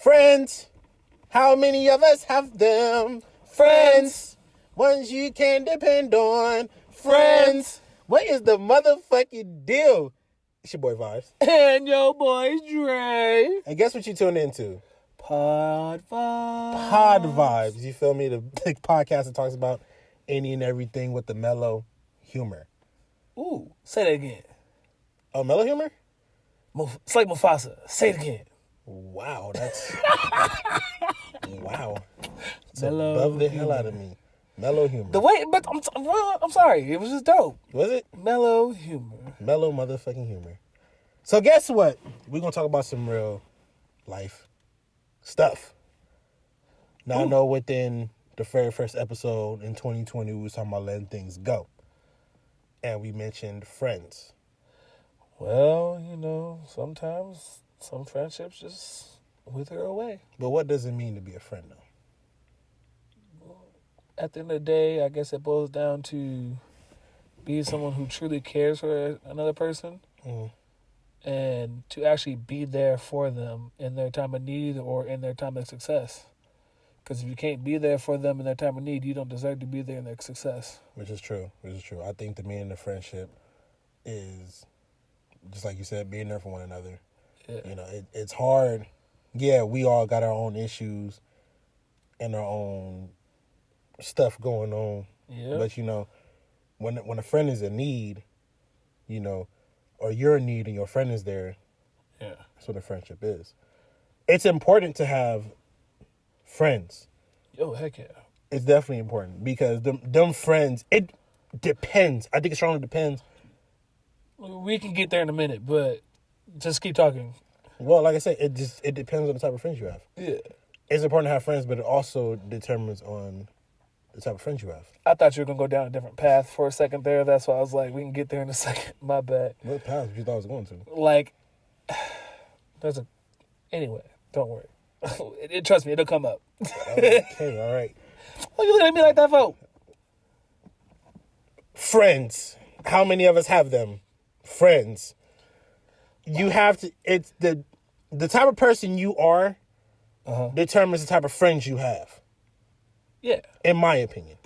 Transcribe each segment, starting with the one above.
Friends. How many of us have them? Friends. Ones you can depend on. Friends. What is the motherfucking deal? It's your boy Vybez. And your boy Dre. And guess what you tuned into? Pod Vibes. Pod Vibes. You feel me? The podcast that talks about any and everything with the mellow humor. Ooh, say that again. Oh, mellow humor? It's like Mufasa. Say it again. Wow, that's... wow. It's Mellow above the humor. hell out of me. Mellow humor. The way, but I'm sorry. It was just dope. Was it? Mellow humor. Mellow motherfucking humor. So guess what? We're going to talk about some real life stuff. Now, I know within the very first episode in 2020, we was talking about letting things go. And we mentioned friends. Well, you know, sometimes some friendships just wither away. But what does it mean to be a friend, though? At the end of the day, I guess it boils down to being someone who truly cares for another person and to actually be there for them in their time of need or in their time of success. Because if you can't be there for them in their time of need, you don't deserve to be there in their success. Which is true. I think the meaning of friendship is, just like you said, being there for one another. Yeah. You know, it's hard. Yeah, we all got our own issues and our own stuff going on. Yeah. But, you know, when a friend is in need, you know, or you're in need and your friend is there, Yeah. that's what a friendship is. It's important to have friends. Oh, heck yeah. It's definitely important because them friends, it depends. I think it strongly depends. We can get there in a minute, but just keep talking. Well, like I said, it depends on the type of friends you have. Yeah. It's important to have friends, but it also determines on the type of friends you have. I thought you were going to go down a different path for a second there. That's why I was like, we can get there in a second. My bad. What path you thought I was going to? Like, anyway, don't worry. Trust me, it'll come up. Okay, all right. What you looking at me like that for? Friends. How many of us have them? Friends. You have to, it's the type of person you are determines the type of friends you have. Yeah. In my opinion.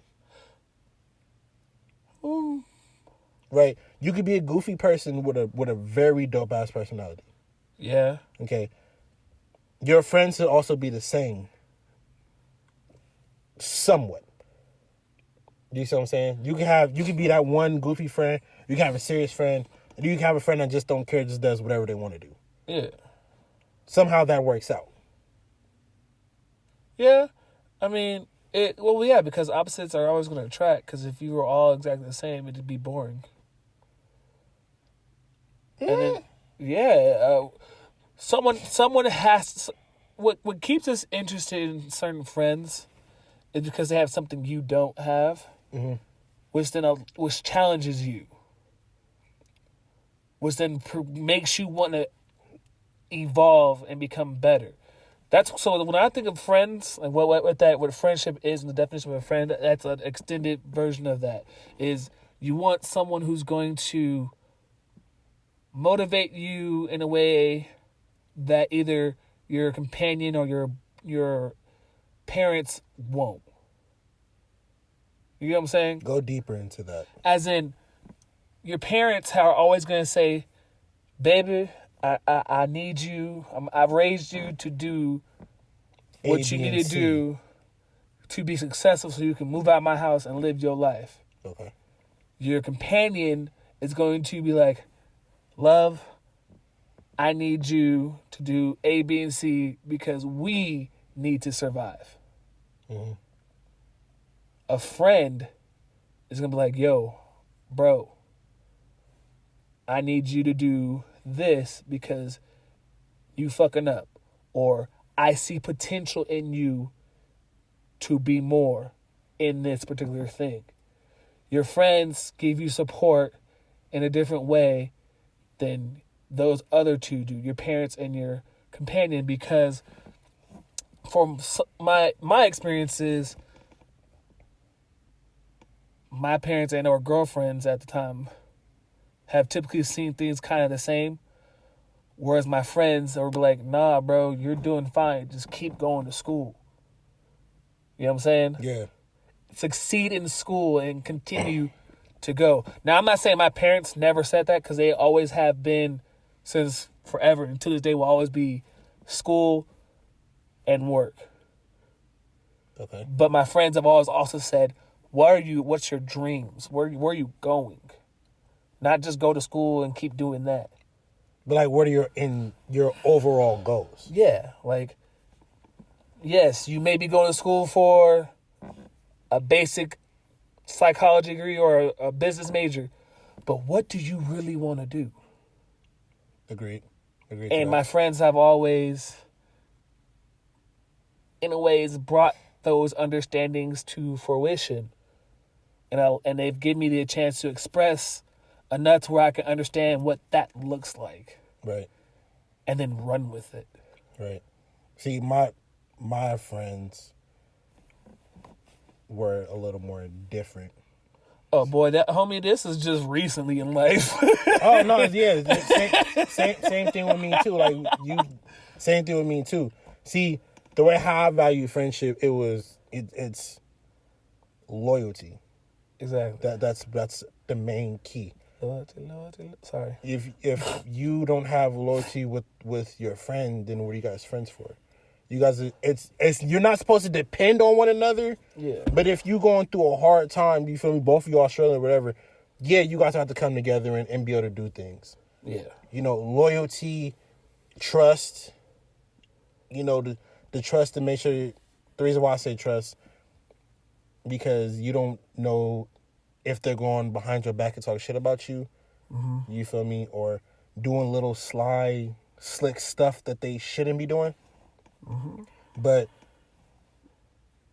Right? You could be a goofy person with a very dope ass personality. Yeah. Okay. Your friends should also be the same. Somewhat. You see what I'm saying? You can be that one goofy friend, you can have a serious friend, and you can have a friend that just don't care, just does whatever they want to do. Yeah. Somehow that works out. Yeah. I mean, because opposites are always going to attract, because if you were all exactly the same, it'd be boring. And then, someone has, what keeps us interested in certain friends is because they have something you don't have, which challenges you, which then makes you want to evolve and become better. So when I think of friends, like what friendship is and the definition of a friend, that's an extended version of that. Is you want someone who's going to motivate you in a way that either your companion or your parents won't. You know what I'm saying? Go deeper into that. As in, your parents are always going to say, baby, I need you. I've raised you to do what you need to do to be successful so you can move out of my house and live your life. Okay. Your companion is going to be like, love, I need you to do A, B, and C because we need to survive. Mm-hmm. A friend is going to be like, yo, bro, I need you to do this because you fucking up. Or I see potential in you to be more in this particular thing. Your friends give you support in a different way than those other two do, your parents and your companion, because from my experiences, my parents and or girlfriends at the time have typically seen things kind of the same, Whereas my friends are like, nah, bro, you're doing fine. Just keep going to school. You know what I'm saying? Yeah. Succeed in school and continue to go. Now, I'm not saying my parents never said that, because they always have been since forever. And to this day will always be school and work. Okay. But my friends have always also said, what's your dreams? Where are you going? Not just go to school and keep doing that. But like, what are your overall goals? Yeah, like, yes, you may be going to school for a basic psychology degree or a business major, but what do you really want to do? Agreed. And my friends have always, in a ways, brought those understandings to fruition. And they've given me the chance to express enough to where I can understand what that looks like. Right. And then run with it. Right. See, my friends were a little more different. Oh boy, that homie, this is just recently in life. Oh no, yeah, same thing with me too. Like same thing with me too. See, the way how I value friendship, it's loyalty. Exactly. That's the main key. Loyalty. Sorry. If you don't have loyalty with your friend, then what are you guys friends for? You guys, it's you're not supposed to depend on one another. Yeah. But if you going through a hard time, you feel me? Both of you are struggling, or whatever. Yeah, you guys have to come together and be able to do things. Yeah. You know, loyalty, trust. You know, the trust to make sure. The reason why I say trust, because you don't know if they're going behind your back and talk shit about you. Mm-hmm. You feel me? Or doing little slick stuff that they shouldn't be doing. Mm-hmm. But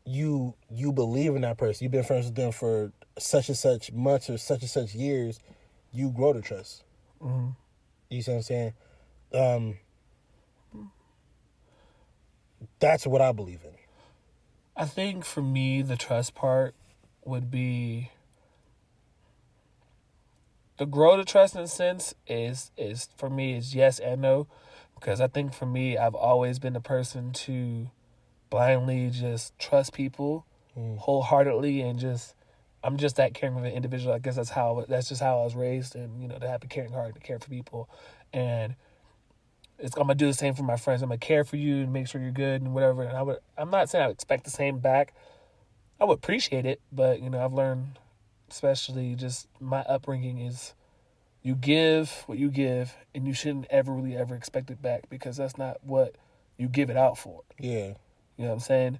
you believe in that person. You've been friends with them for such and such months or such and such years. You grow to trust. Mm-hmm. You see what I'm saying? That's what I believe in. I think for me, the trust part would be the grow to trust in a sense is for me is yes and no, because I think for me, I've always been the person to blindly just trust people wholeheartedly, and I'm just that caring of an individual. I guess that's just how I was raised, and to have a caring heart, to care for people, and I'm gonna do the same for my friends. I'm gonna care for you and make sure you're good and whatever. And I'm not saying I would expect the same back. I would appreciate it, but I've learned, especially just my upbringing, is you give what you give, and you shouldn't ever expect it back, because that's not what you give it out for. Yeah. You know what I'm saying?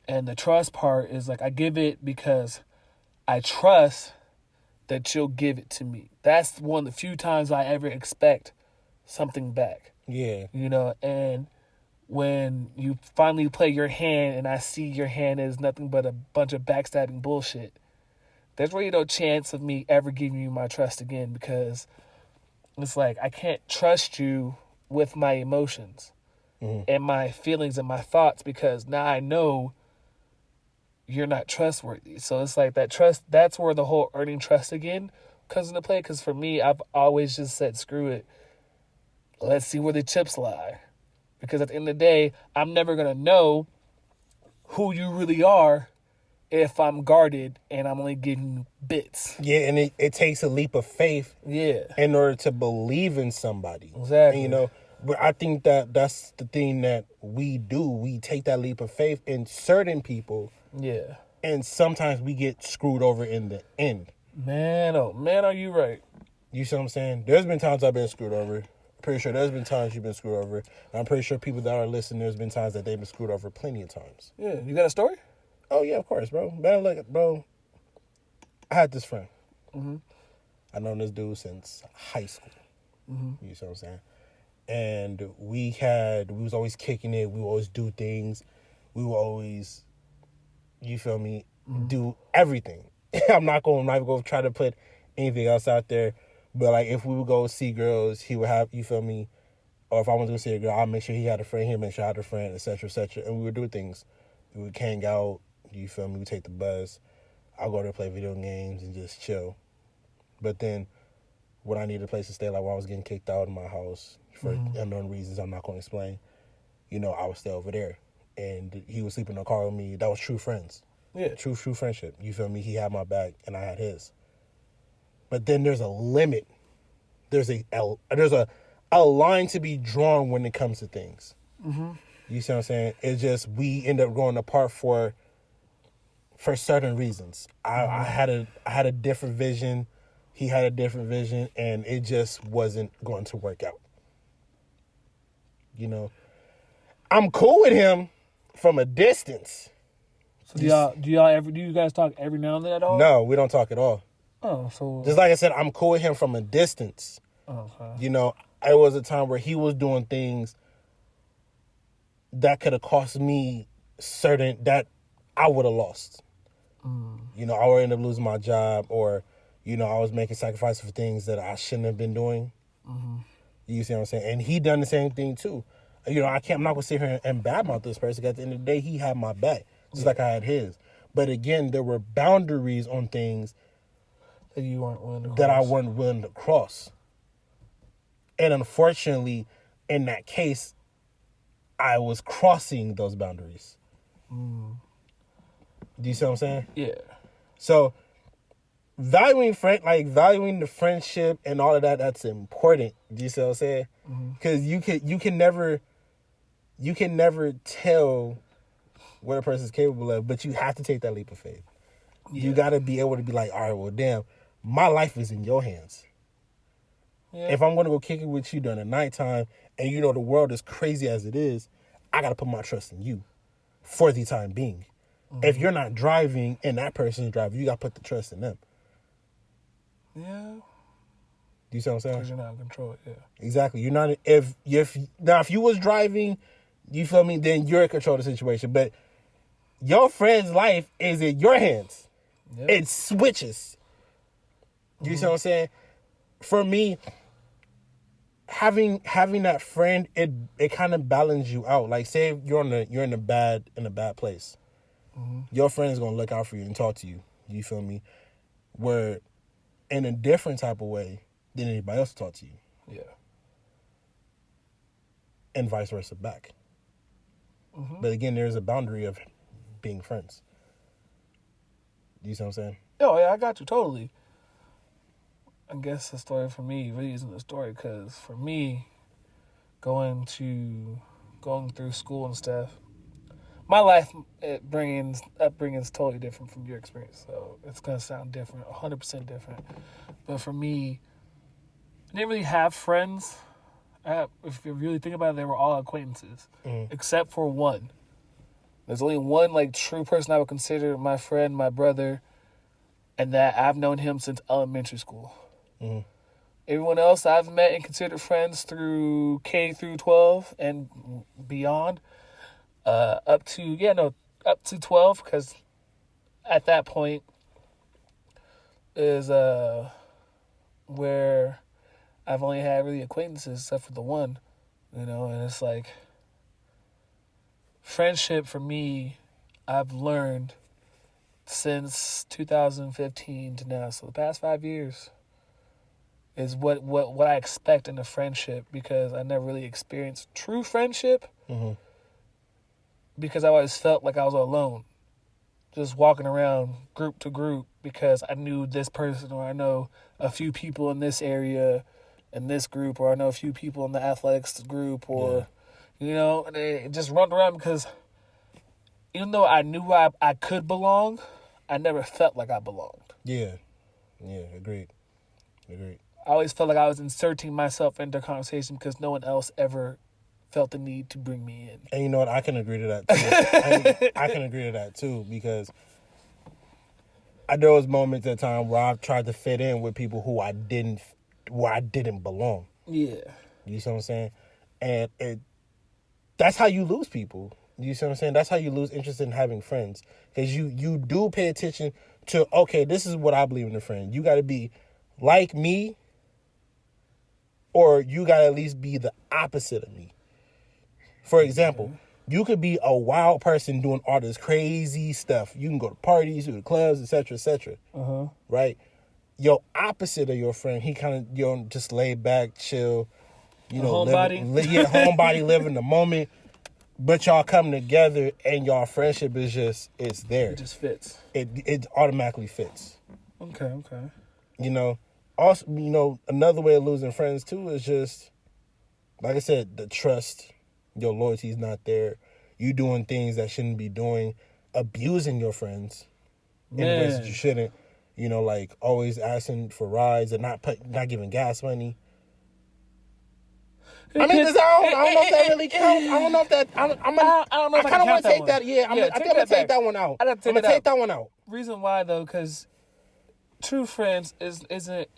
And the trust part is like, I give it because I trust that you'll give it to me. That's one of the few times I ever expect something back. Yeah. And when you finally play your hand and I see your hand is nothing but a bunch of backstabbing bullshit, there's really no chance of me ever giving you my trust again, because it's like, I can't trust you with my emotions and my feelings and my thoughts, because now I know you're not trustworthy. So it's like that trust, that's where the whole earning trust again comes into play. Because for me, I've always just said, screw it. Let's see where the chips lie. Because at the end of the day, I'm never going to know who you really are if I'm guarded and I'm only giving you bits. Yeah, and it takes a leap of faith in order to believe in somebody. Exactly. And, but I think that's the thing that we do. We take that leap of faith in certain people. Yeah. And sometimes we get screwed over in the end. Man, oh man, are you right? You see what I'm saying? There's been times I've been screwed over. Pretty sure there's been times you've been screwed over. And I'm pretty sure people that are listening, there's been times that they've been screwed over plenty of times. Yeah. You got a story? Oh, yeah, of course, bro. Man, look, bro, I had this friend. Mm-hmm. I known this dude since high school. Mm-hmm. You see what I'm saying? And we was always kicking it. We would always do things. We would always, you feel me, do everything. I'm not going to try to put anything else out there. But, like, if we would go see girls, he would have, you feel me, or if I wanted to go see a girl, I'll make sure he had a friend, he'll make sure I had a friend, et cetera, et cetera. And we would do things. We would hang out, you feel me, we would take the bus. I'll go there, play video games, and just chill. But then, when I needed a place to stay, like when I was getting kicked out of my house, for unknown reasons I'm not going to explain. You know, I was still over there, and he was sleeping in the car with me. That was true friends. Yeah. True friendship. You feel me? He had my back, and I had his. But then there's a limit. There's a line to be drawn when it comes to things. Mm-hmm. You see what I'm saying? It's just we end up growing apart for certain reasons. I had a different vision. He had a different vision, and it just wasn't going to work out. You know, I'm cool with him from a distance. So do you guys talk every now and then at all? No, we don't talk at all. Oh, so just like I said, I'm cool with him from a distance. Oh, okay. You know, it was a time where he was doing things that could have cost me certain that I would have lost. You know, I would end up losing my job, or, you know, I was making sacrifices for things that I shouldn't have been doing. Mm-hmm. You see what I'm saying? And he done the same thing too. You know, I'm not gonna sit here and badmouth this person. At the end of the day, he had my back, just like I had his. But again, there were boundaries on things that you weren't willing to cross. That I wasn't willing to cross. And unfortunately, in that case, I was crossing those boundaries. Do you see what I'm saying? Yeah. So valuing the friendship and all of that, that's important. Do you see what I'm saying? Because you can never tell what a person's capable of, but you have to take that leap of faith. Yeah. You got to be able to be like, all right, well, damn, my life is in your hands. Yeah. If I'm going to go kick it with you during the nighttime, and you know the world is crazy as it is, I got to put my trust in you for the time being. If you're not driving and that person's driving, you got to put the trust in them. Yeah. Do you see what I'm saying? Because you're not in control, yeah. Exactly. You're not, if you was driving, you feel me, then you're in control of the situation. But your friend's life is in your hands. Yep. It switches. You see what I'm saying? For me, having that friend, it kind of balances you out. Like, say you're in a bad place. Your friend is gonna look out for you and talk to you. You feel me? Where in a different type of way than anybody else will talk to you. Yeah. And vice versa back. But again, there's a boundary of being friends. You see what I'm saying? Oh, yeah, I got you totally. I guess the story for me really isn't a story, because for me, going through school and stuff, my life upbringing is totally different from your experience, so it's gonna sound different, 100% different. But for me, I didn't really have friends. If you really think about it, they were all acquaintances, except for one. There's only one like true person I would consider my friend, my brother, and that I've known him since elementary school. Everyone else I've met and considered friends through K through 12 and beyond. Up to 12, because at that point is where I've only had really acquaintances except for the one, you know, and it's like friendship for me, I've learned since 2015 to now, so the past 5 years is what I expect in a friendship, because I never really experienced true friendship. Because I always felt like I was alone, just walking around group to group, because I knew this person, or I know a few people in this area, in this group, or I know a few people in the athletics group, or, you know, and they just run around, because even though I knew I could belong, I never felt like I belonged. Yeah, agreed. I always felt like I was inserting myself into conversation because no one else ever felt the need to bring me in. And you know what? I can agree to that too. I can agree to that too, because there was moments at time where I've tried to fit in with people where I didn't belong. Yeah. You see what I'm saying? And that's how you lose people. You see what I'm saying? That's how you lose interest in having friends. Because you do pay attention to, okay, this is what I believe in a friend. You got to be like me, or you got to at least be the opposite of me. For example, you could be a wild person doing all this crazy stuff. You can go to parties, to the clubs, etc., etc. Right? Your opposite of your friend, he kind of, just laid back, chill, you A know, homebody? yeah, homebody living the moment. But y'all come together and y'all friendship is just, it's there. It just fits. It automatically fits. Okay. You know, also, you know, another way of losing friends too is just, like I said, the trust, your loyalty's not there. You doing things that shouldn't be doing, abusing your friends in ways that you shouldn't. You know, like always asking for rides and not giving gas money. I mean, I don't know if that really counts. I don't know if that. I don't know. I kind of want to take that. Yeah, I think I'm gonna take that one out. I'm gonna take that one out. Reason why though, because true friends isn't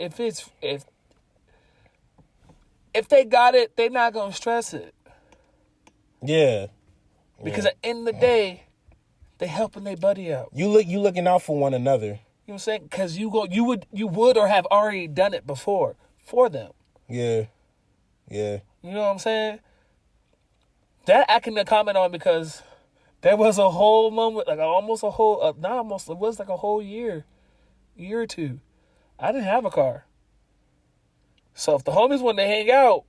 if they got it, they're not gonna stress it. Yeah. Because at the end of the day, they helping their buddy out. You looking out for one another. You know what I'm saying? Because you would or have already done it before for them. Yeah. You know what I'm saying? That I can comment on because there was a whole moment, like almost a whole, not almost, it was like a whole year or two. I didn't have a car. So if the homies wanted to hang out,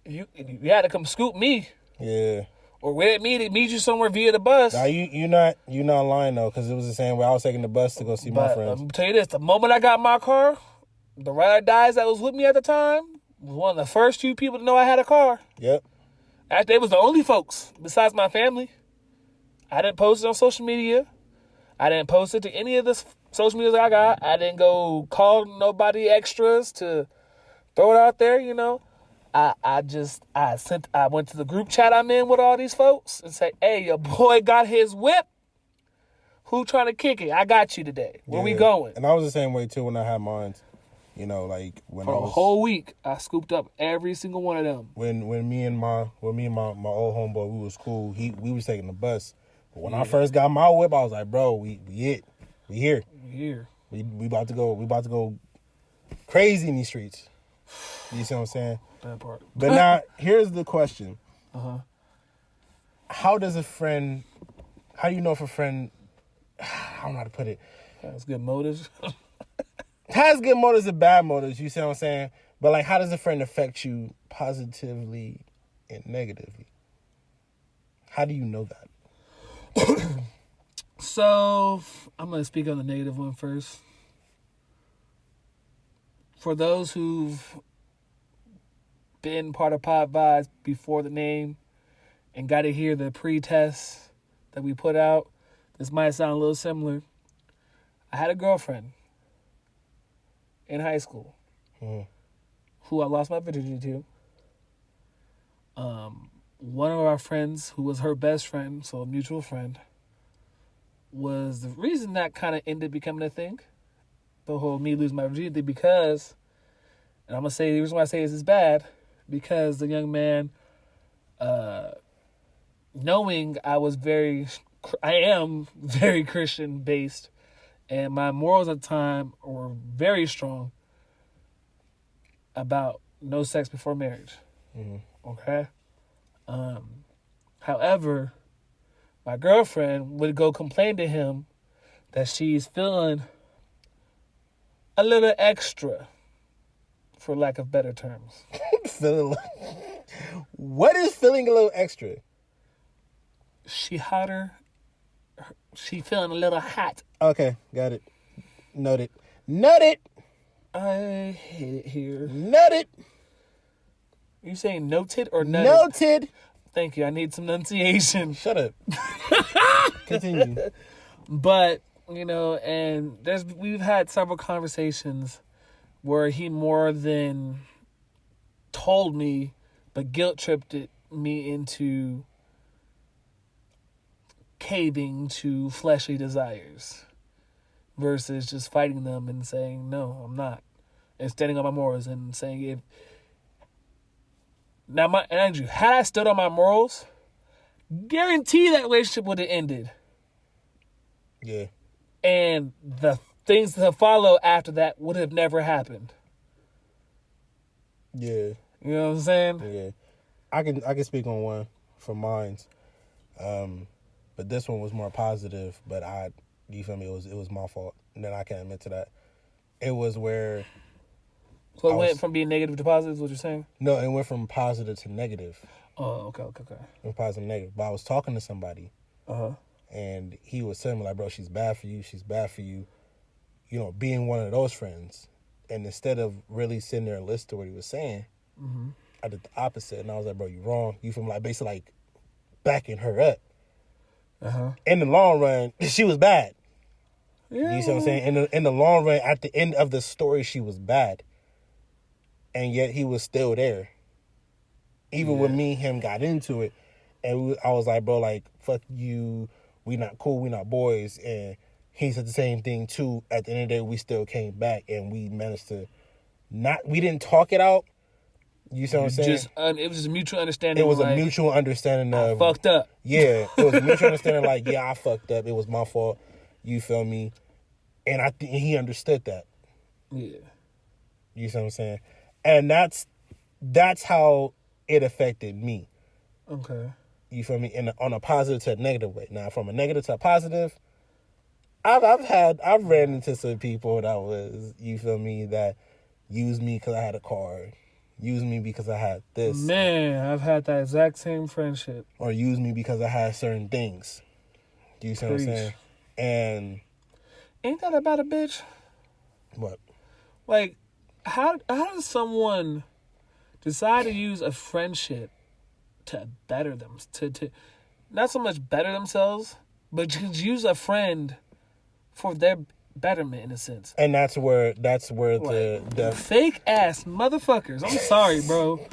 you had to come scoop me. Yeah. Or wait at me to meet you somewhere via the bus. Now you not lying though, because it was the same way I was taking the bus to go see my friends. I'm gonna tell you this: the moment I got my car, the ride or dies that was with me at the time was one of the first few people to know I had a car. Yep. They was the only folks besides my family. I didn't post it on social media. I didn't post it to any of the social media I got. I didn't go call nobody extras to throw it out there. You know. I went to the group chat I'm in with all these folks and say, hey, your boy got his whip. Who trying to kick it? I got you today. Where we going? And I was the same way too when I had mine. You know, like when For I was, a whole week, I scooped up every single one of them. When me and my old homeboy, we was cool. We was taking the bus. But when I first got my whip, I was like, bro, we here. We about to go crazy in these streets. You see what I'm saying? That part. But now, here's the question. How do you know if a friend, I don't know how to put it. Has good motives. Has good motives and bad motives, you see what I'm saying? But like, how does a friend affect you positively and negatively? How do you know that? So, I'm going to speak on the negative one first. For those who've been part of Pod Vibes before the name and got to hear the pre-test that we put out, this might sound a little similar. I had a girlfriend in high school who I lost my virginity to. One of our friends, who was her best friend, so a mutual friend, was the reason that kind of ended becoming a thing. The whole me losing my virginity, because, and I'm going to say the reason why I say this is bad, because the young man, knowing I am very Christian based, and my morals at the time were very strong about no sex before marriage. Okay? However, my girlfriend would go complain to him that she's feeling a little extra, for lack of better terms. What is feeling a little extra? She hotter. She feeling a little hot. Okay, got it. Noted. I hate it here. Noted. You saying noted or nutted? Noted. Thank you. I need some enunciation. Shut up. Continue. But, you know, and we've had several conversations where he more than told me, but guilt tripped me into caving to fleshly desires versus just fighting them and saying, no, I'm not. And standing on my morals and saying, Andrew, had I stood on my morals, guarantee that relationship would have ended. Yeah. And the things that follow after that would have never happened. Yeah. You know what I'm saying? Yeah. I can speak on one for mines. But this one was more positive, but you feel me, it was my fault. And then I can admit to that. It was where So it went from being negative to positive, is what you're saying? No, it went from positive to negative. Oh, okay. From positive to negative. But I was talking to somebody. Uh-huh. And he was saying, like, bro, she's bad for you. She's bad for you. You know, being one of those friends. And instead of really sitting there and listening to what he was saying, I did the opposite. And I was like, bro, you wrong. You feel me? Like, basically, like, backing her up. In the long run, she was bad. Yeah. You see what I'm saying? In the long run, at the end of the story, she was bad. And yet he was still there. Even when me and him got into it. And I was like, bro, like, fuck you. We not cool. We not boys. And he said the same thing, too. At the end of the day, we still came back. And we managed to we didn't talk it out. You see what I'm saying? It was just a mutual understanding. It was a mutual understanding of... I fucked up. Yeah. It was a mutual understanding like, yeah, I fucked up. It was my fault. You feel me? And I think he understood that. Yeah. You see what I'm saying? And that's how it affected me. Okay. You feel me? On a positive to a negative way. Now, from a negative to a positive, I've ran into some people that was, you feel me, that used me because I had a car, used me because I had this. Man, I've had that exact same friendship. Or used me because I had certain things. You see what I'm saying? And ain't that about a bitch? What? Like, how does someone decide to use a friendship to better them, to not so much better themselves, but just use a friend for their betterment in a sense? And that's where the fake ass motherfuckers. I'm sorry, bro.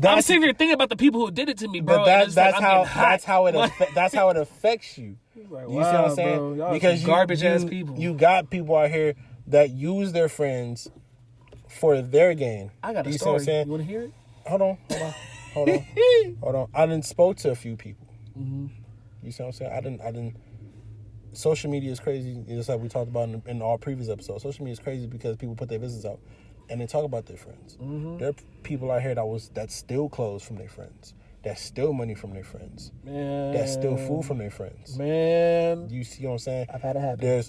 I'm sitting here thinking about the people who did it to me, bro. That's how it affects you. Like, you see what I'm saying? Bro, y'all because garbage ass people. You got people out here that use their friends for their gain. I got a story. See what I'm saying? You want to hear it? Hold on. I done spoke to a few people. You see what I'm saying? I didn't. Social media is crazy. Just like we talked about in our previous episode. Social media is crazy because people put their business out and they talk about their friends. There are people out here that steal clothes from their friends, that steal money from their friends, that steal food from their friends. Man, you see what I'm saying? I've had it happen.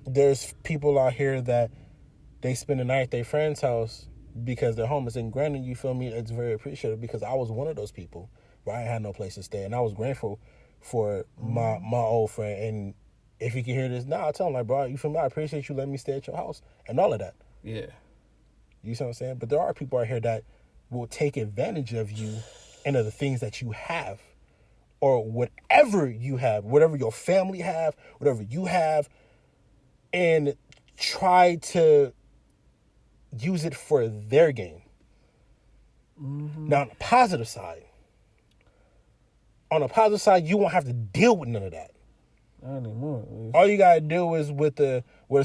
There's people out here that they spend the night at their friend's house because they're homeless. And granted, you feel me, it's very appreciative because I was one of those people where I had no place to stay, and I was grateful for my old friend. And if you can hear this, I tell him, like, bro, you feel me? I appreciate you letting me stay at your house and all of that. Yeah. You see what I'm saying? But there are people out here that will take advantage of you and of the things that you have, or whatever you have, whatever your family have, whatever you have, and try to use it for their gain. Now, on the positive side, you won't have to deal with none of that. Not anymore. All you gotta do is with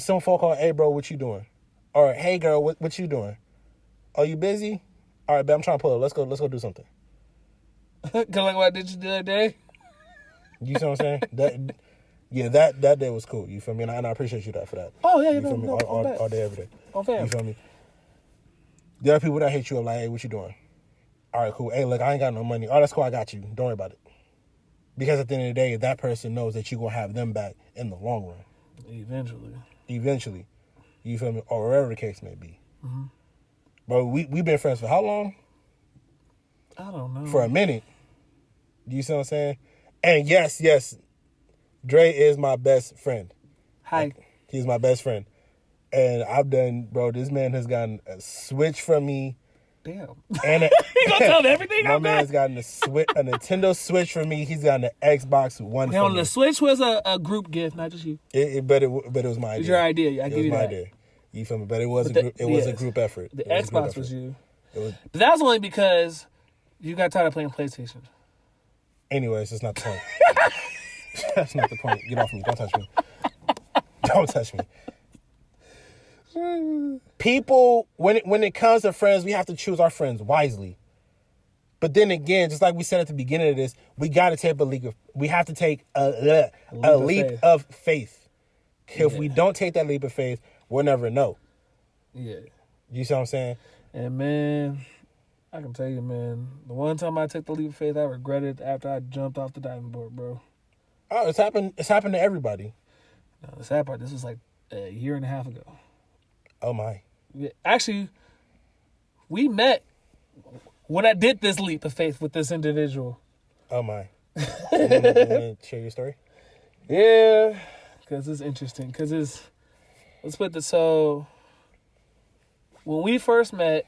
some folk call, hey bro, what you doing? Or hey girl, what you doing? Are you busy? All right, babe, I'm trying to pull up. Let's go do something. Kind of like what I did you the other day. You see what I'm saying? that day was cool. You feel me? And I appreciate you for that. Oh yeah, you feel me? All day, every day. Oh, fam. You feel me? There are people that hit you up like, hey, what you doing? All right, cool. Hey, look, I ain't got no money. Oh, that's cool. I got you. Don't worry about it. Because at the end of the day, that person knows that you're going to have them back in the long run. Eventually. You feel me? Or wherever the case may be. But we've been friends for how long? I don't know. For a minute. You see what I'm saying? And yes, Dre is my best friend. Hi. He's my best friend. And this man has gotten a Switch from me. Damn. And you gonna tell him everything? My man's gotten a Nintendo Switch from me. He's gotten an Xbox One. Okay, the Switch was a group gift, not just you. But it was my idea. It was your idea. I give you that. It was my idea. You feel me? But it was a group effort. The Xbox was you. But that was only because you got tired of playing PlayStation. Anyways, that's not the point. That's not the point. Get off me. Don't touch me. Don't touch me. People, when it comes to friends, we have to choose our friends wisely. But then again, just like we said at the beginning of this, we got to take a leap of faith. If we don't take that leap of faith, we'll never know. Yeah. You see what I'm saying? And man, I can tell you, man, the one time I took the leap of faith, I regretted after I jumped off the diving board, bro. Oh, it's happened to everybody. No, the sad part, this was like a year and a half ago. Oh my. Yeah, actually, we met when I did this leap of faith with this individual. Oh my! You wanna share your story? Yeah, because it's interesting. Let's put this. So when we first met,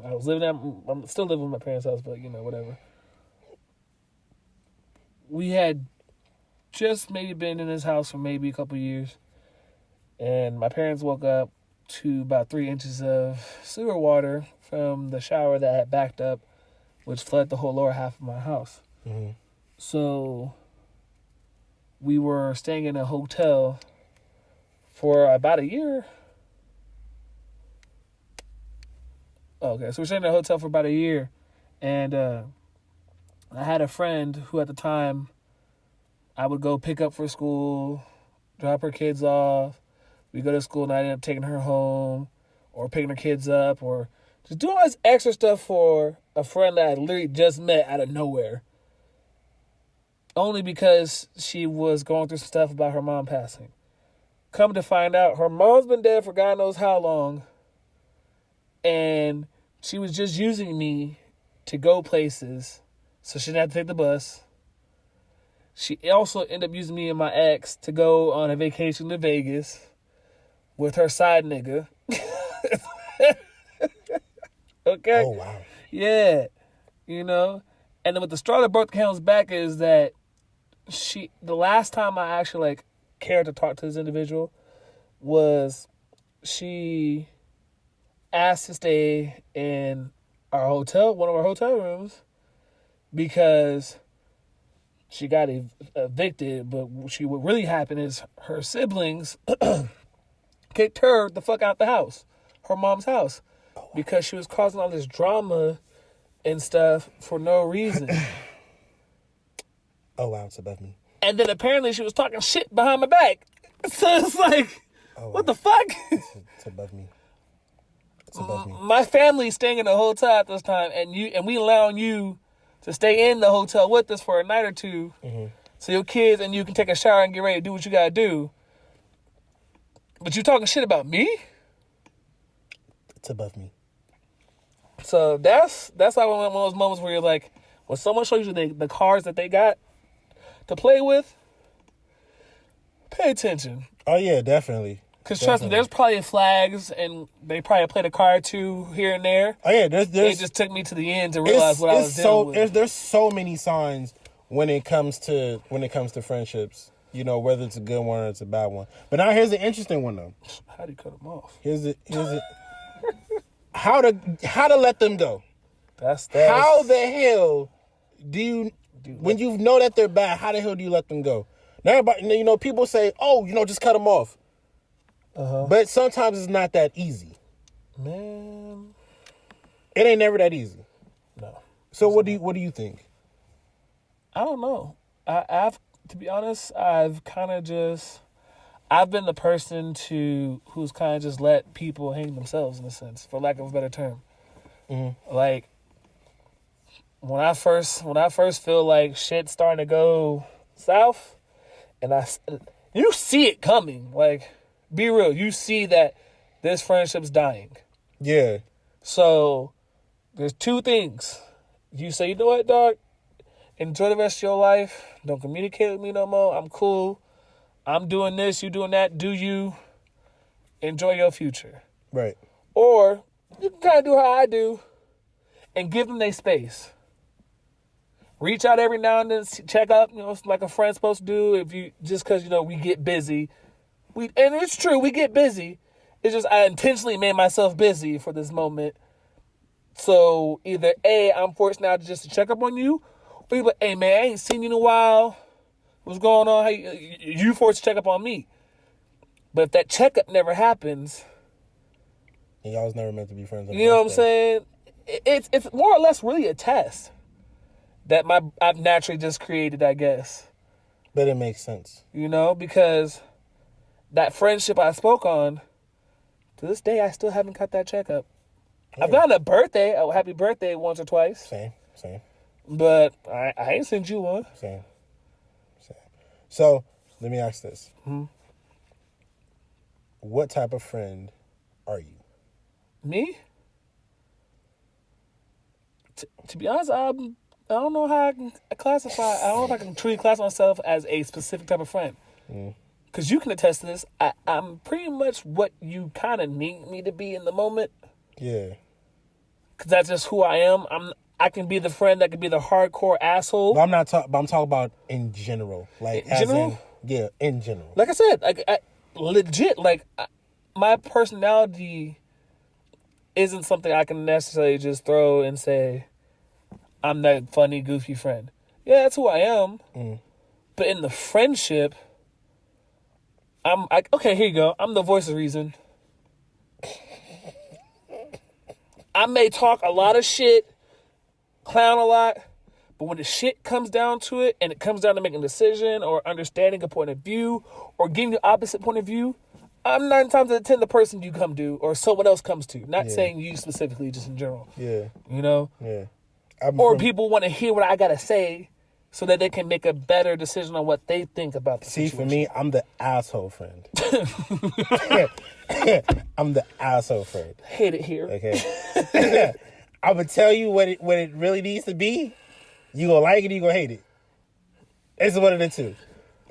I'm still living with my parents' house, but whatever. We had just maybe been in his house for maybe a couple years, and my parents woke up to about 3 inches of sewer water from the shower that had backed up, which flooded the whole lower half of my house. Mm-hmm. So we were staying in a hotel for about a year. Okay, so we're staying in a hotel for about a year, and I had a friend who at the time I would go pick up for school, drop her kids off. We go to school and I ended up taking her home or picking her kids up or just doing all this extra stuff for a friend that I literally just met out of nowhere. Only because she was going through some stuff about her mom passing. Come to find out, her mom's been dead for God knows how long. And she was just using me to go places so she didn't have to take the bus. She also ended up using me and my ex to go on a vacation to Vegas with her side nigga. Okay? Oh, wow. Yeah. And then what the straw that broke the camel's back is that the last time I actually cared to talk to this individual was she asked to stay in one of our hotel rooms, because she got evicted. But what really happened is her siblings kicked her the fuck out the house, her mom's house, because she was causing all this drama and stuff for no reason. Oh, wow, it's above me. And then apparently she was talking shit behind my back. So it's like, what the fuck? It's above me. It's above me. My family's staying in a hotel at this time, and we allowing you to stay in the hotel with us for a night or two, so your kids and you can take a shower and get ready to do what you gotta do. But you talking shit about me? It's above me. So that's like one of those moments where you're like, when someone shows you the cards that they got to play with, pay attention. Oh, yeah, definitely. Because trust me, there's probably flags, and they probably played a card or two here and there. Oh, yeah, there's It just took me to the end to realize what I was dealing with. There's so many signs when it comes to friendships. Whether it's a good one or it's a bad one. But now here's the interesting one though. How do you cut them off? Here's it. How to let them go. That's how the hell do you when you know that they're bad? How the hell do you let them go? Now, everybody, people say, "Oh, just cut them off." But sometimes it's not that easy. Man, it ain't never that easy. No. So what do you think? I don't know. I've to be honest, I've been the person who's kind of just let people hang themselves, in a sense, for lack of a better term. Mm-hmm. Like when I first feel like shit's starting to go south, and you see it coming. Like, be real, you see that this friendship's dying. Yeah. So there's two things. You say, you know what, dog? Enjoy the rest of your life. Don't communicate with me no more. I'm cool. I'm doing this. You doing that. Do you. Enjoy your future. Right. Or you can kind of do how I do and give them their space. Reach out every now and then. Check up. Like a friend's supposed to do. Just because, we get busy. And it's true. We get busy. It's just I intentionally made myself busy for this moment. So either A, I'm forced now to check up on you. Or you're like, hey, man, I ain't seen you in a while. What's going on? You forced to check up on me. But if that checkup never happens, and y'all was never meant to be friends. You know what I'm saying? It's more or less really a test that I've naturally just created, I guess. But it makes sense. Because that friendship I spoke on, to this day, I still haven't got that checkup. Yeah. I've gotten a happy birthday once or twice. Same. But I ain't sent you one. Same. So, let me ask this. Mm-hmm. What type of friend are you? Me? To be honest, I don't know how I can classify. I don't know if I can truly classify myself as a specific type of friend. Because you can attest to this. I'm pretty much what you kind of need me to be in the moment. Yeah. Because that's just who I am. I can be the friend that can be the hardcore asshole. But I'm not talking. But I'm talking about in general. Like In general? In general. Like I said, I legit, my personality isn't something I can necessarily just throw and say, I'm that funny, goofy friend. Yeah, that's who I am. But in the friendship, okay, here you go. I'm the voice of reason. I may talk a lot of shit, clown a lot, but when the shit comes down to it, and it comes down to making a decision or understanding a point of view or getting the opposite point of view, I'm 9 times out of 10 the person you come to or someone else comes to. Not saying you specifically, just in general. Yeah. You know? Yeah. People want to hear what I got to say so that they can make a better decision on what they think about the situation. For me, I'm the asshole friend. I'm the asshole friend. Hate it here. Okay. I'm going to tell you what it really needs to be. You going to like it or you going to hate it. It's one of the two.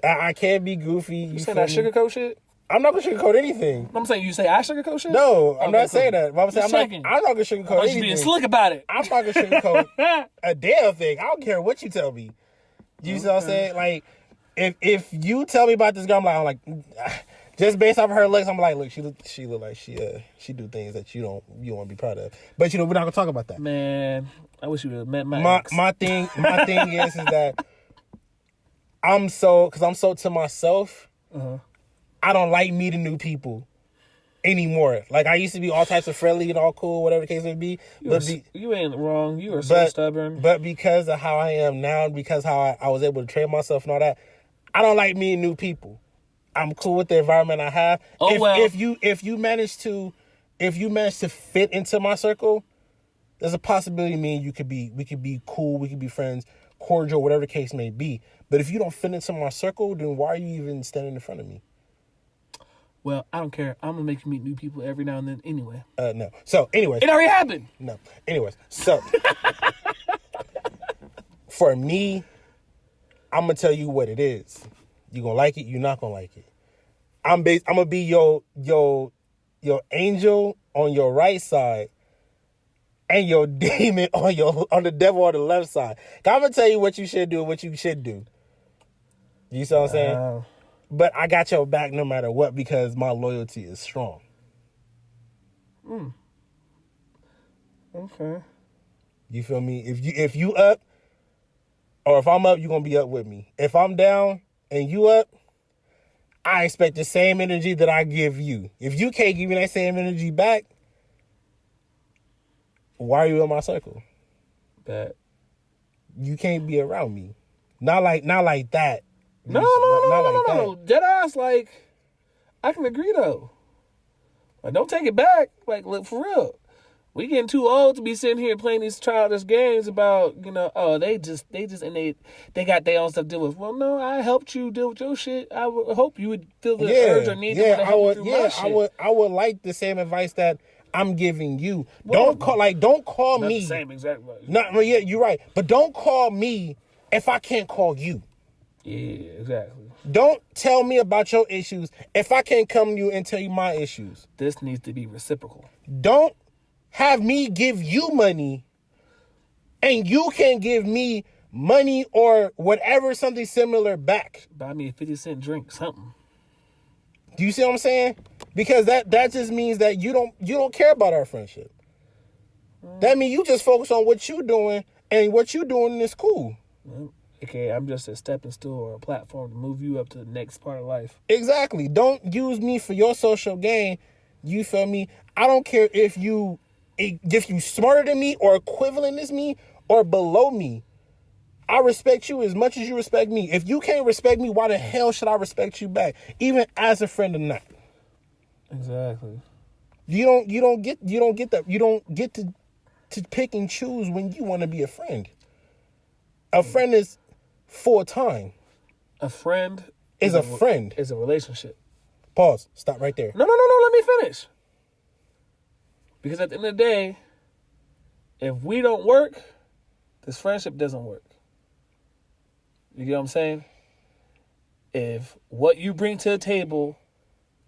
I can't be goofy. You saying that sugarcoat shit? I'm not going to sugarcoat anything. I'm saying you say I sugarcoat shit? No, I'm not saying that. I'm saying I'm not going to sugarcoat anything. You being slick about it. I'm not going to sugarcoat a damn thing. I don't care what you tell me. You see what I'm saying? Like, if you tell me about this girl, I'm like, just based off of her looks, I'm like, look, she look like she do things that you want to be proud of. But we're not gonna talk about that. Man, I wish you would have met my ex. My thing is that because I'm so to myself. I don't like meeting new people anymore. Like, I used to be all types of friendly and all cool, whatever the case may be. You ain't wrong. You are so stubborn. But because of how I am now, because how I was able to train myself and all that, I don't like meeting new people. I'm cool with the environment I have. If you manage to fit into my circle, there's a possibility me and we could be cool, we could be friends, cordial, whatever the case may be. But if you don't fit into my circle, then why are you even standing in front of me? Well, I don't care. I'm going to make you meet new people every now and then anyway. No. So, anyways. It already happened. No. Anyways. So, for me, I'm going to tell you what it is. You going to like it, you're not going to like it. I'm going to be your angel on your right side and your demon on the devil on the left side. I'm going to tell you what you should do and what you should do. You see what I'm saying? But I got your back no matter what because my loyalty is strong. Okay. You feel me? If you up, or if I'm up, you're gonna be up with me. If I'm down and you up, I expect the same energy that I give you. If you can't give me that same energy back, why are you in my circle? Bet. You can't be around me. Not like that. No. Dead ass, I can agree though. Don't take it back. Look, for real. We getting too old to be sitting here playing these childish games about, they got their own stuff to deal with. Well, no, I helped you deal with your shit. I would hope you would feel the urge or need to want to help you through my shit. I would like the same advice that I'm giving you. Well, don't call me. The same exact advice. Yeah, you're right. But don't call me if I can't call you. Yeah, exactly. Don't tell me about your issues if I can't come to you and tell you my issues. This needs to be reciprocal. Don't have me give you money and you can't give me money or whatever, something similar back. Buy me a 50-cent drink, something. Do you see what I'm saying? Because that just means that you don't care about our friendship. That means you just focus on what you're doing, and what you're doing is cool. Okay, I'm just a stepping stool or a platform to move you up to the next part of life. Exactly. Don't use me for your social gain. You feel me? I don't care if you smarter than me or equivalent as me or below me. I respect you as much as you respect me. If you can't respect me, why the hell should I respect you back, even as a friend or not? Exactly. You don't get that. You don't get to pick and choose when you want to be a friend. A friend is full time. A friend is a friend. Is a relationship. Pause. Stop right there. No. Let me finish. Because at the end of the day, if we don't work, this friendship doesn't work. You get what I'm saying? If what you bring to the table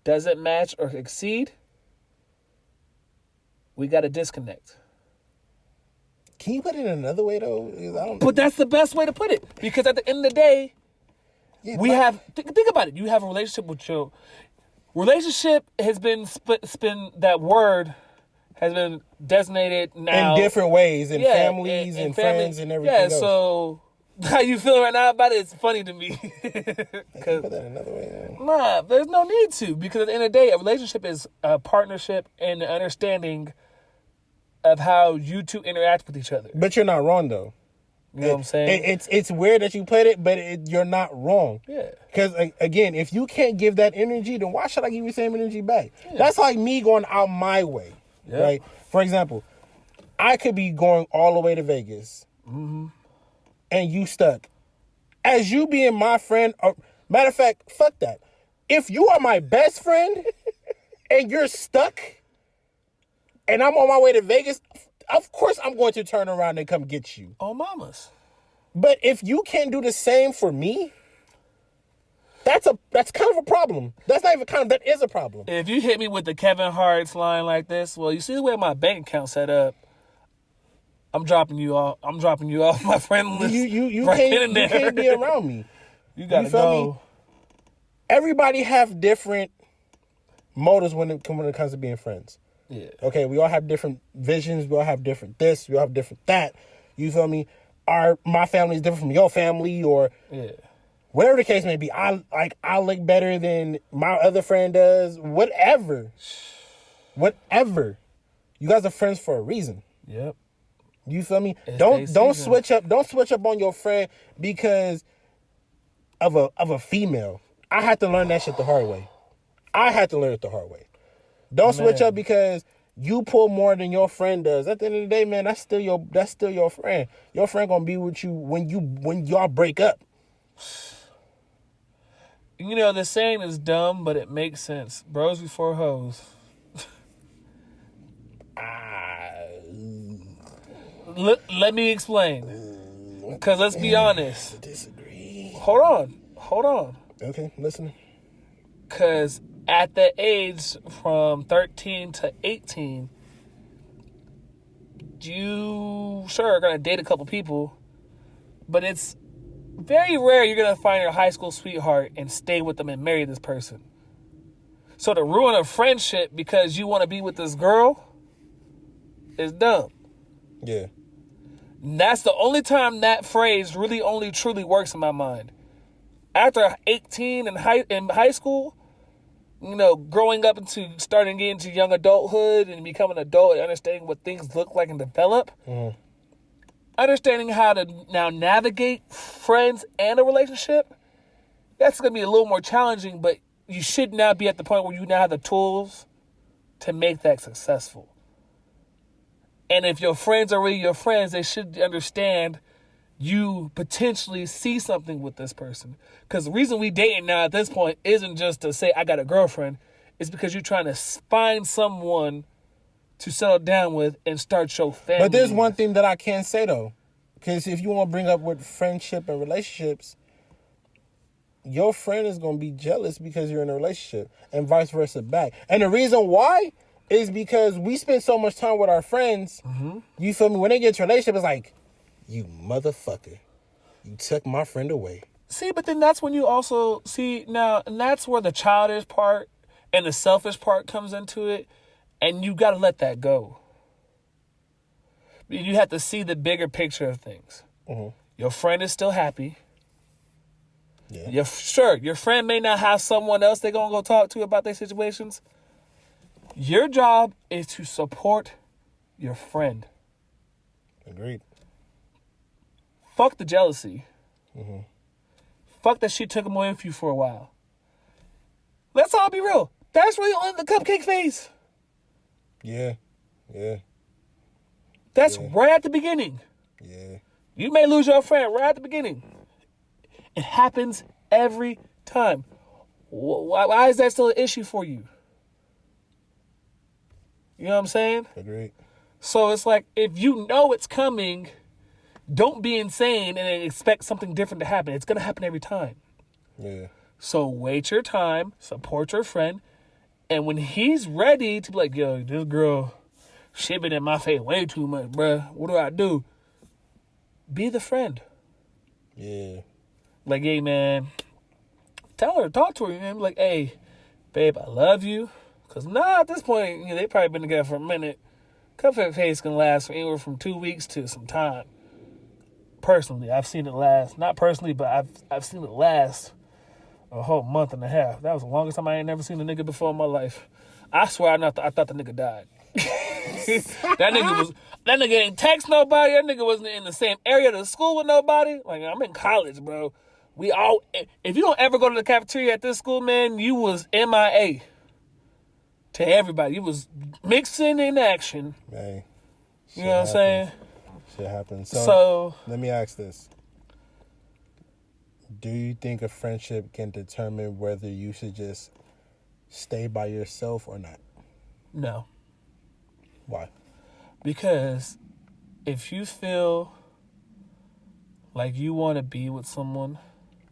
doesn't match or exceed, we got to disconnect. Can you put it another way, though? But that's the best way to put it. Because at the end of the day, Yeah, we have... Think about it. You have a relationship with your... Relationship has been... That word has been designated now... in different ways. In families and friends and everything else. Yeah, so... How you feel right now about it? It's funny to me. Can you put that another way? Nah, there's no need to. Because at the end of the day, a relationship is a partnership and an understanding of how you two interact with each other. But you're not wrong, though. You know what I'm saying? It's weird that you put it, but you're not wrong. Yeah. Because, again, if you can't give that energy, then why should I give you the same energy back? Yeah. That's like me going out my way, right? For example, I could be going all the way to Vegas, and you stuck. As you being my friend, or, matter of fact, fuck that. If you are my best friend and you're stuck, and I'm on my way to Vegas, of course I'm going to turn around and come get you. Oh, mamas. But if you can't do the same for me, that's kind of a problem. That's not even kind of, that is a problem. If you hit me with the Kevin Hart's line like this, well, you see the way my bank account set up, I'm dropping you off my friend list. You right can't be around me. You gotta go. Me? Everybody have different motives when it comes to being friends. Yeah. Okay, we all have different visions. We all have different this. We all have different that. You feel me? My family is different from your family, or whatever the case may be. I look better than my other friend does. Whatever. You guys are friends for a reason. Yep. You feel me? Don't switch up. Don't switch up on your friend because of a female. I had to learn that shit the hard way. Don't switch up because you pull more than your friend does. At the end of the day, man, that's still your friend. Your friend gonna be with you when y'all break up. You know, the saying is dumb, but it makes sense. Bros before hoes. Let me explain. Because let's be honest. Disagree. Hold on. Okay, listening. Because at the age from 13 to 18, you are going to date a couple people, but it's very rare you're going to find your high school sweetheart and stay with them and marry this person. So to ruin a friendship because you want to be with this girl is dumb. Yeah. And that's the only time that phrase really only truly works in my mind. After 18 in high school, you know, growing up starting getting into young adulthood and becoming an adult and understanding what things look like and develop, understanding how to now navigate friends and a relationship, that's going to be a little more challenging, but you should now be at the point where you now have the tools to make that successful. And if your friends are really your friends, they should understand you potentially see something with this person. Because the reason we dating now at this point isn't just to say, I got a girlfriend. It's because you're trying to find someone to settle down with and start your family. But there's one thing that I can say, though. Because if you want to bring up with friendship and relationships, your friend is going to be jealous because you're in a relationship and vice versa back. And the reason why is because we spend so much time with our friends. You feel me? When they get into a relationship, it's like, you motherfucker, you took my friend away. See, but then that's when you also see now, and that's where the childish part and the selfish part comes into it, and you got to let that go. You have to see the bigger picture of things. Your friend is still happy. Yeah. Your friend may not have someone else they're going to go talk to about their situations. Your job is to support your friend. Agreed. Fuck the jealousy. Fuck that she took him away from you for a while. Let's all be real. That's really on the cupcake phase. Yeah. That's right at the beginning. Yeah. You may lose your friend right at the beginning. It happens every time. Why is that still an issue for you? You know what I'm saying? Agreed. So it's like, if you know it's coming, Don't be insane and expect something different to happen. It's going to happen every time. Yeah. So wait your time, support your friend, and when he's ready to be like, yo, this girl, she been in my face way too much, bruh. What do I do? Be the friend. Yeah. Like, hey, man, tell her, talk to her, man. Be like, hey, babe, I love you. Because now at this point, you know, they probably been together for a minute. Cup and face can last for anywhere from 2 weeks to some time. Personally, I've seen it last. Not personally, but I've seen it last a whole month and a half. That was the longest time I ain't never seen a nigga before in my life. I swear I thought the nigga died. That nigga ain't text nobody. That nigga wasn't in the same area of the school with nobody. Like, I'm in college, bro. If you don't ever go to the cafeteria at this school, man, you was MIA to everybody. You was mixing in action. Man. You know what I'm saying? Shit happens. So let me ask this. Do you think a friendship can determine whether you should just stay by yourself or not? No. Why? Because if you feel like you want to be with someone...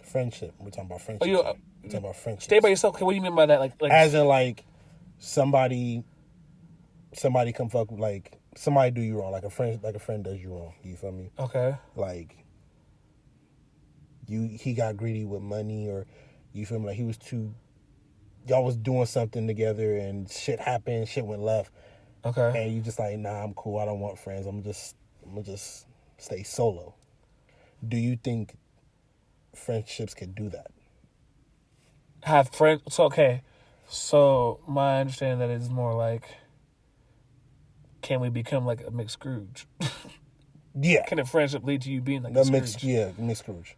Friendship. We're talking about friendship. We're talking about friendship. Stay by yourself. Okay, what do you mean by that? Like as in, like, somebody come fuck, like, somebody do you wrong. Like a friend does you wrong. You feel me? Okay. Like, he got greedy with money, or you feel me? Like, y'all was doing something together and shit happened, shit went left. Okay. And you just like, nah, I'm cool. I don't want friends. I'm gonna just stay solo. Do you think friendships could do that? Have friends. So, okay. So, my understanding that is more like, can we become like a mixed Scrooge? Yeah. Can a friendship lead to you being like a Scrooge? Mixed Scrooge.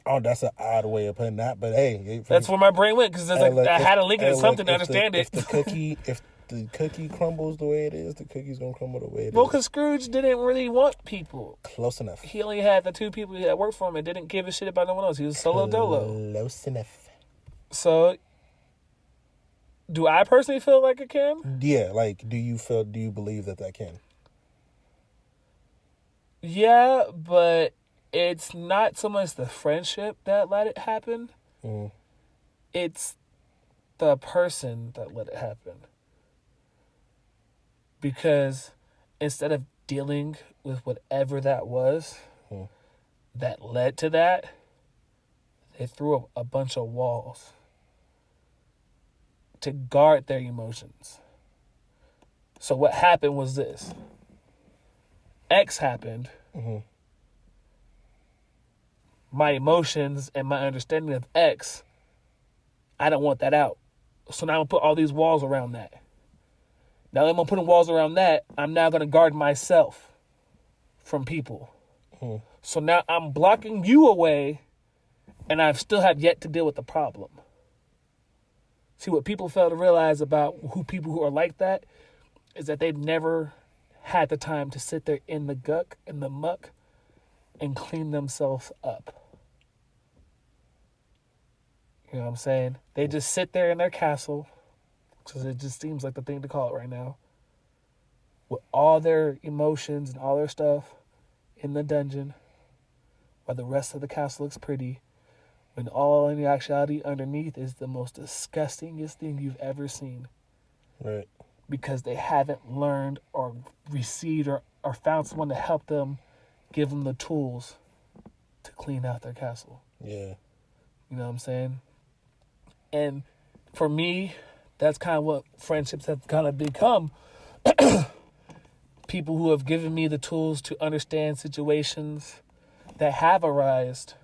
Oh, that's an odd way of putting that, but hey. That's where my brain went, because I had to link it to something to understand it. If the cookie crumbles the way it is, the cookie's gonna crumble the way it is. Well, because Scrooge didn't really want people. Close enough. He only had the two people that worked for him and didn't give a shit about no one else. He was solo dolo. Close enough. So, do I personally feel like it can? Yeah, like, do you believe that can? Yeah, but it's not so much the friendship that let it happen. Mm. It's the person that let it happen. Because instead of dealing with whatever that was that led to that, they threw a bunch of walls to guard their emotions. So what happened was this. X happened. Mm-hmm. My emotions and my understanding of X, I don't want that out. So now I'm going to put all these walls around that. Now that I'm putting walls around that, I'm now going to guard myself from people. Mm. So now I'm blocking you away, and I still have yet to deal with the problem. See, what people fail to realize about people who are like that is that they've never had the time to sit there in the guck, in the muck, and clean themselves up. You know what I'm saying? They just sit there in their castle, because it just seems like the thing to call it right now, with all their emotions and all their stuff in the dungeon, while the rest of the castle looks pretty, when all in actuality underneath is the most disgustingest thing you've ever seen. Right. Because they haven't learned or received or found someone to help them, give them the tools to clean out their castle. Yeah. You know what I'm saying? And for me, that's kind of what friendships have kind of become. People who have given me the tools to understand situations that have arisen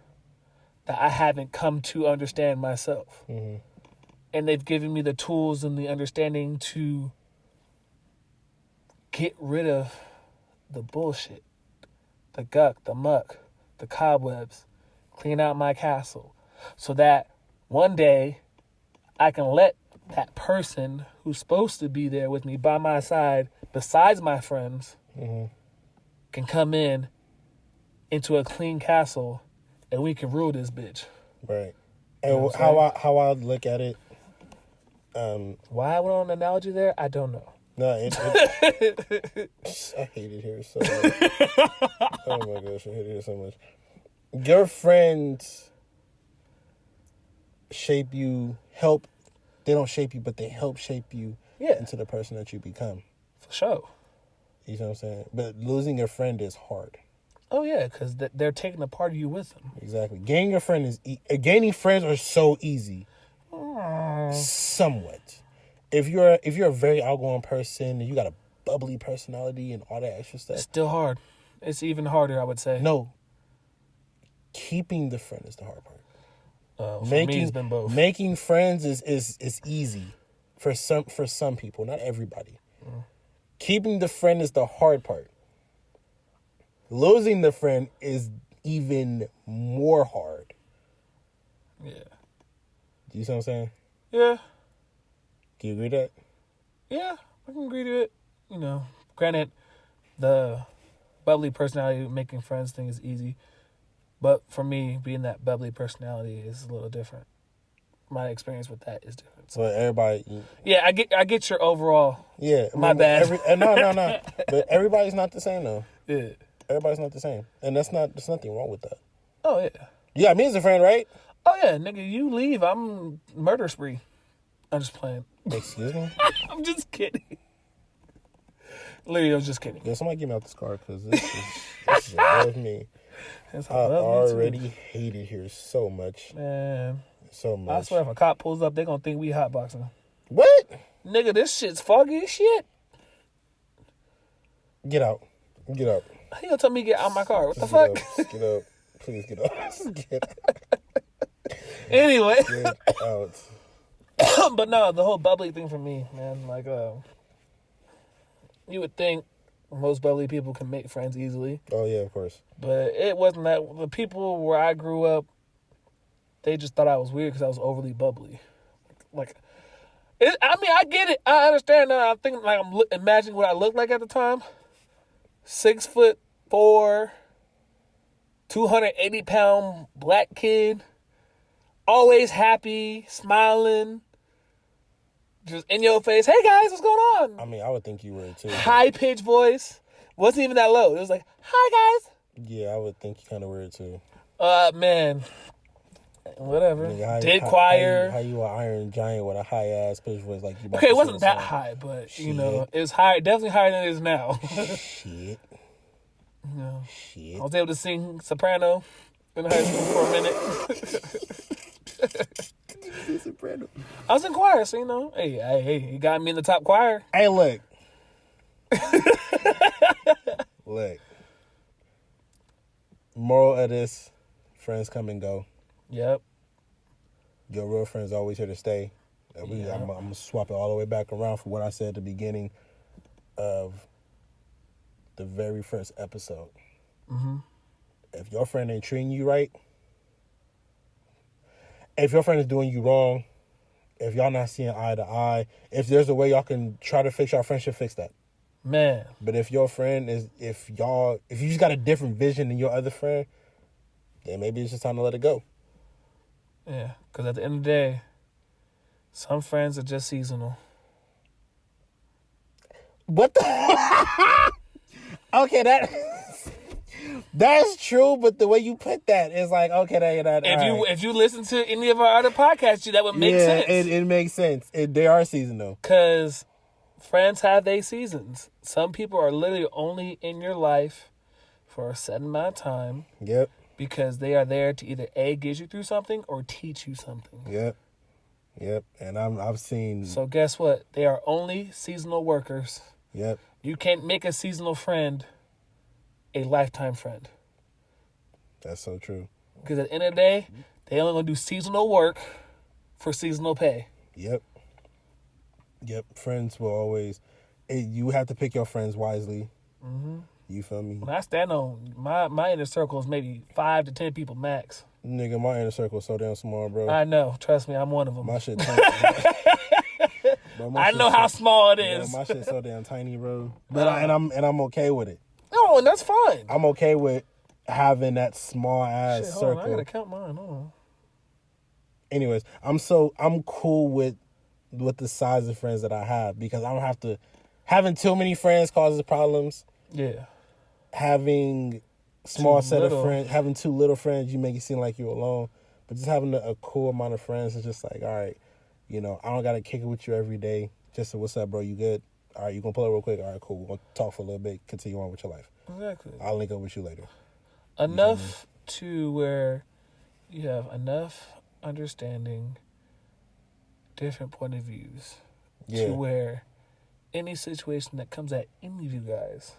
that I haven't come to understand myself. Mm-hmm. And they've given me the tools and the understanding to get rid of the bullshit, the guck, the muck, the cobwebs, clean out my castle, so that one day I can let that person who's supposed to be there with me by my side, besides my friends, can come into a clean castle, and we can rule this bitch. Right. You know And how I look at it, why I went on an analogy there, I don't know. No, I hate it here so much. Oh my gosh, I hate it here so much. Your friends shape you, they don't shape you, but they help shape you into the person that you become. For sure. You know what I'm saying? But losing your friend is hard. Oh, yeah, because they're taking a part of you with them. Exactly. Gaining friends are so easy. Somewhat. If you're a very outgoing person and you got a bubbly personality and all that extra stuff. It's still hard. It's even harder, I would say. No. Keeping the friend is the hard part. For me, it's been both. Making friends is easy for some people, not everybody. Keeping the friend is the hard part. Losing the friend is even more hard. Yeah. Do you see what I'm saying? Yeah. Do you agree with that? Yeah, I can agree to it. You know, granted, the bubbly personality making friends thing is easy. But for me, being that bubbly personality is a little different. My experience with that is different. So everybody... Yeah, I get your overall... Yeah. My bad. No. But everybody's not the same, though. Yeah. Everybody's not the same. And there's nothing wrong with that. Oh, yeah. You got me as a friend, right? Oh, yeah, nigga, you leave, I'm murder spree. I'm just playing. Excuse me? I'm just kidding. Literally, I was just kidding. Yeah, somebody get me out this car, because this is above me. I already hate it here so much. Man. So much. I swear, if a cop pulls up, they're going to think we hotboxing. What? Nigga, this shit's foggy as shit. Get out. Get out. He gonna tell me to get out of my car. What the Just fuck? Get out. Please get out. Just get Anyway. Get out. But no, the whole bubbly thing for me, man, like, you would think most bubbly people can make friends easily. Oh, yeah, of course. But it wasn't that. The people where I grew up, they just thought I was weird because I was overly bubbly. I get it. I understand now. I think, like, I'm imagining what I looked like at the time. 6'4", 280-pound black kid. Always happy, smiling. Just in your face. Hey, guys, what's going on? I mean, I would think you were, too. High-pitched voice. Wasn't even that low. It was like, hi, guys. Yeah, I would think you kind of weird, too. Man. Whatever. Nigga, choir. How you an iron giant with a high-ass pitch voice like you about Okay, to it wasn't sing a that song. high, but, Shit. you know, it was higher. Definitely higher than it is now. Shit. You know, Shit. I was able to sing soprano in high school for a minute. Soprano. I was in choir, so, you know, hey, he got me in the top choir. Hey, look. Look. Moral of this, friends come and go. Yep. Your real friends always here to stay. I'm going to swap it all the way back around for what I said at the beginning of the very first episode. Mm-hmm. If your friend ain't treating you right, if your friend is doing you wrong, if y'all not seeing eye to eye, if there's a way y'all can try to fix your friendship, fix that. Man. But if your friend is, if you just got a different vision than your other friend, then maybe it's just time to let it go. Yeah, because at the end of the day, some friends are just seasonal. What the? Okay, that's true, but the way you put that is like, okay, that. If you listen to any of our other podcasts, that would make sense. It makes sense. They are seasonal. Because friends have their seasons. Some people are literally only in your life for a certain amount of time. Yep. Because they are there to either A, get you through something or teach you something. Yep. And I've seen. So guess what? They are only seasonal workers. Yep. You can't make a seasonal friend a lifetime friend. That's so true. Because at the end of the day, they only gonna do seasonal work for seasonal pay. Yep. Friends will always. You have to pick your friends wisely. Mm-hmm. You feel me? When I stand on my inner circle is maybe 5 to 10 people max. Nigga, my inner circle is so damn small, bro. I know. Trust me, I'm one of them. My shit tiny. Bro, I know how small it is. Bro, my shit's so damn tiny, bro. But I'm okay with it. No, and that's fine. I'm okay with having that small ass Shit, circle. I gotta count mine. Hold on. Anyways, I'm cool with the size of friends that I have because I don't have to having too many friends causes problems. Yeah. Having having too little friends, you make it seem like you're alone. But just having a cool amount of friends is just like, all right, I don't gotta kick it with you every day. Just say, what's up, bro? You good? All right, you gonna pull up real quick? All right, cool. We're gonna talk for a little bit. Continue on with your life. Exactly. I'll link up with you later. Enough to where you have enough understanding, different point of views, to where any situation that comes at any of you guys,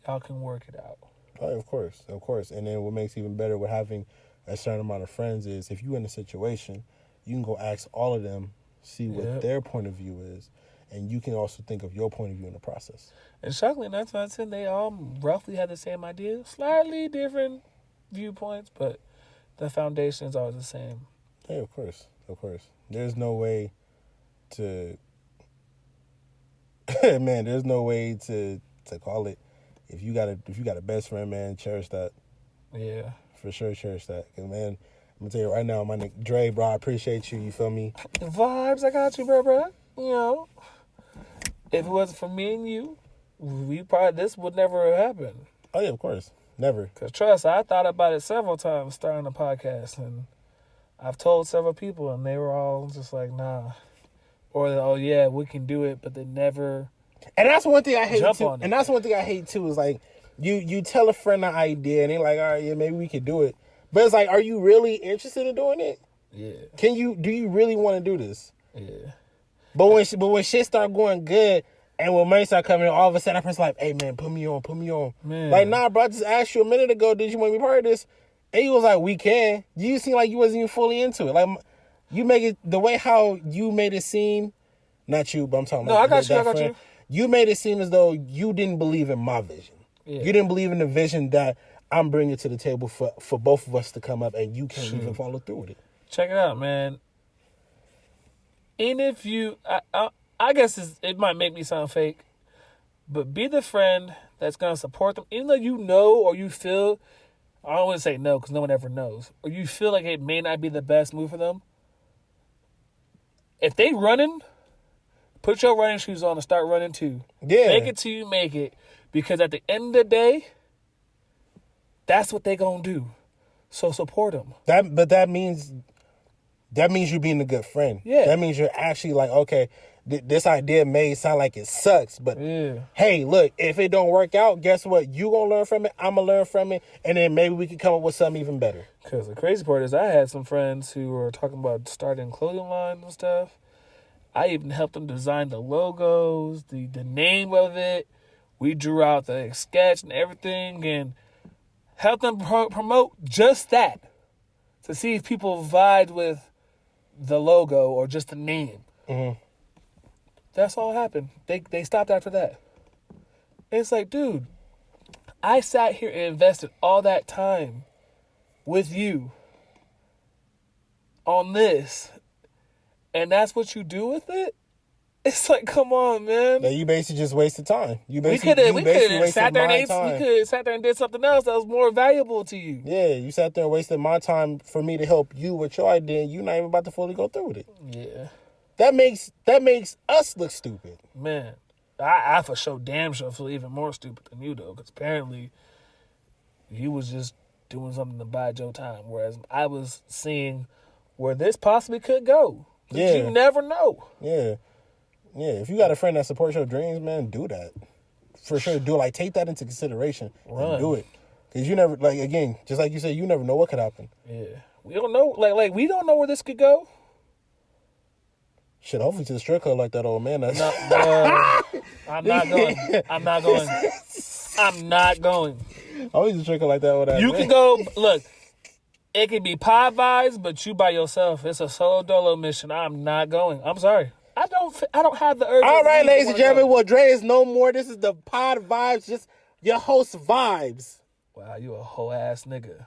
y'all can work it out. Oh, of course. And then what makes it even better with having a certain amount of friends is if you're in a situation, you can go ask all of them, see what their point of view is, and you can also think of your point of view in the process. And shockingly, that's why I said they all roughly had the same idea, slightly different viewpoints, but the foundation is always the same. Yeah, of course. There's no way to, there's no way to call it. If you got a best friend, man, cherish that. Yeah. For sure, cherish that. Cause man, I'm gonna tell you right now, my nigga Dre, bro, I appreciate you. You feel me? Vibes, I got you, bro. If it wasn't for me and you, this would never happen. Oh yeah, of course, never. Cause trust, I thought about it several times starting a podcast, and I've told several people, and they were all just like, nah, or oh yeah, we can do it, but they never. And that's one thing I hate too. And that's one thing I hate too is like you tell a friend an idea and they're like, all right, yeah, maybe we could do it. But it's like, are you really interested in doing it? Yeah. Do you really want to do this? Yeah. But when shit start going good and when money start coming in, all of a sudden that person's like, hey man, put me on. Man. Like, nah, bro, I just asked you a minute ago, did you want to be part of this? And you was like, we can. You seem like you wasn't even fully into it. Like you make it the way how you made it seem, not you, but I'm talking about I got you. You made it seem as though you didn't believe in my vision. Yeah. You didn't believe in the vision that I'm bringing to the table for both of us to come up, and you can't even follow through with it. Check it out, man. And if you, I guess it might make me sound fake, but be the friend that's going to support them, even though you know or you feel, I don't want to say no because no one ever knows, or you feel like it may not be the best move for them. If they running, put your running shoes on and start running too. Yeah. Make it till you make it. Because at the end of the day, that's what they gonna do. So support them. That means you're being a good friend. Yeah. That means you're actually like, okay, this idea may sound like it sucks, but hey, look, if it don't work out, guess what? You gonna learn from it. I'm gonna learn from it, and then maybe we can come up with something even better. Because the crazy part is, I had some friends who were talking about starting clothing lines and stuff. I even helped them design the logos, the name of it. We drew out the sketch and everything and helped them promote just that to see if people vibe with the logo or just the name. Mm-hmm. That's all happened. They stopped after that. It's like, dude, I sat here and invested all that time with you on this, and that's what you do with it? It's like, come on, man. Yeah, you basically just wasted time. We could have sat there and did something else that was more valuable to you. Yeah, you sat there and wasted my time for me to help you with your idea, and you're not even about to fully go through with it. Yeah. That makes us look stupid. Man, I for sure damn sure feel even more stupid than you, though, because apparently you was just doing something to bide your time, whereas I was seeing where this possibly could go. Yeah. You never know. Yeah. Yeah, if you got a friend that supports your dreams, man, do that. For sure, do it. Like, take that into consideration and do it. Because you never, like, again, just like you said, you never know what could happen. Yeah. We don't know, like we don't know where this could go. Shit, hopefully to the strip club like that old man. I'm not going. I'm not going. Always a strip club like that old man. You can go, look, it could be Pod Vibes, but you by yourself. It's a solo dolo mission. I'm not going. I'm sorry. I don't have the urge. All right, ladies and gentlemen. Well, Dre is no more. This is the Pod Vibes, just your host Vibes. Wow, you a whole ass nigga.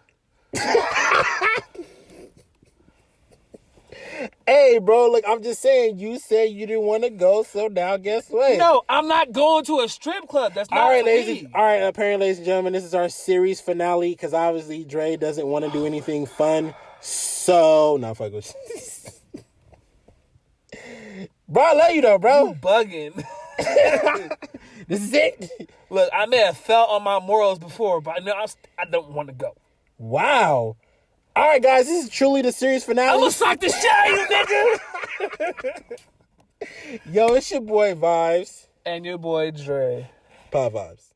Hey, bro, look, I'm just saying, you said you didn't want to go, so now guess what? No, I'm not going to a strip club. That's not all right, for me. All right, apparently, ladies and gentlemen, this is our series finale, because obviously Dre doesn't want to do anything fun, so... Nah, fuck with Bro, I love you, though, bro. You bugging. This is it. Look, I may have fell on my morals before, but no, I don't want to go. Wow. All right, guys, this is truly the series finale. I'm gonna sock the shit out of you, nigga. Yo, it's your boy Vibes. And your boy Dre. Pod Vibes.